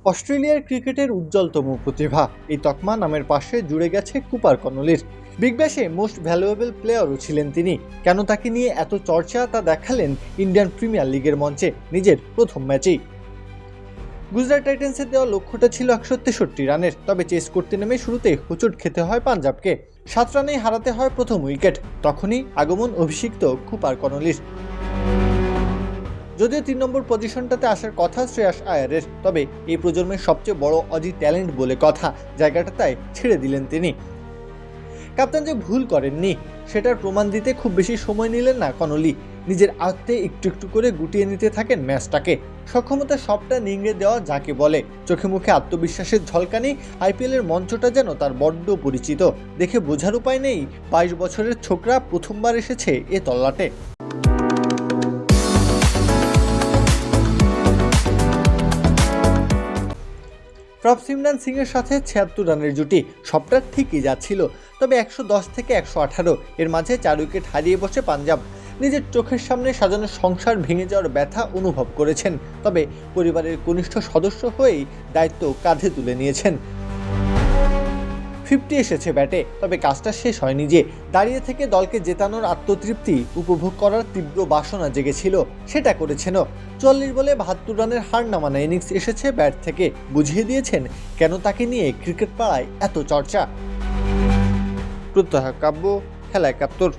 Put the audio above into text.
অস্ট্রেলিয়ার ক্রিকেটের উজ্জ্বলতম প্রতিভা এই তকমা নামের পাশে জুড়ে গেছে কুপার কনলির। বিগ ব্যাশে মোস্ট ভ্যালুয়েবল প্লেয়ারও ছিলেন তিনি। কেন তাকে নিয়ে এত চর্চা তা দেখালেন ইন্ডিয়ান প্রিমিয়ার লিগের মঞ্চে নিজের প্রথম ম্যাচেই। গুজরাট টাইটান্সের দেওয়া লক্ষ্যটা ছিল 163 রানের, তবে চেস করতে নেমে শুরুতেই হোঁচট খেতে হয় পাঞ্জাবকে। 7 রানেই হারাতে হয় প্রথম উইকেট। তখনই আগমন অভিষিক্ত কুপার কনলির। যদিও 3 নম্বর পজিশনটাতে আসার কথা শ্রেয়াস আয়ারের, তবে এই প্রজন্মের সবচেয়ে বড় অজি ট্যালেন্ট বলে কথা, জায়গাটা তাই ছেড়ে দিলেন তিনি। ক্যাপ্টেন যে ভুল করেননি সেটার প্রমাণ দিতে খুব বেশি সময় নিলেন না কনলি। নিজের আয়ত্তে একটু একটু করে গুটিয়ে নিতে থাকেন ম্যাচটাকে। সক্ষমতা সবটা নিংড়ে দেওয়া যাকে বলে। চোখে মুখে আত্মবিশ্বাসের ঝলকানি। আইপিএলের মঞ্চটা যেন তার বড্ড পরিচিত। দেখে বোঝার উপায় নেই 22 বছরের ছোকরা প্রথমবার এসেছে এ তল্লাটে। প্রভ সিমরান সিং এর সাথে 76 রানের জুটি, সবটা ঠিকই যাচ্ছিল। তবে 110 থেকে 118 এর মাঝে 4 উইকেট হারিয়ে বসে পাঞ্জাব। নিজের চোখের সামনে সাজানো সংসার ভেঙে যাওয়ার ব্যথা অনুভব করেছেন। তবে পরিবারের কনিষ্ঠ সদস্য হয়েই দায়িত্ব কাঁধে তুলে নিয়েছেন। 50 এসেছে ব্যাটে, তবে কাজটা শেষ হয়নি। যে দাঁড়িয়ে থেকে দলকে জেতানোর আত্মতৃপ্তি উপভোগ করার তীব্র বাসনা জেগেছিল, সেটা করেছেন। 44 বলে 72 রানের হার নামানো ইনিংস এসেছে ব্যাট থেকে। বুঝিয়ে দিয়েছেন কেন তাকে নিয়ে ক্রিকেট পাড়ায় এত চর্চা। প্রত্যহ কাব্য, খেলা 71।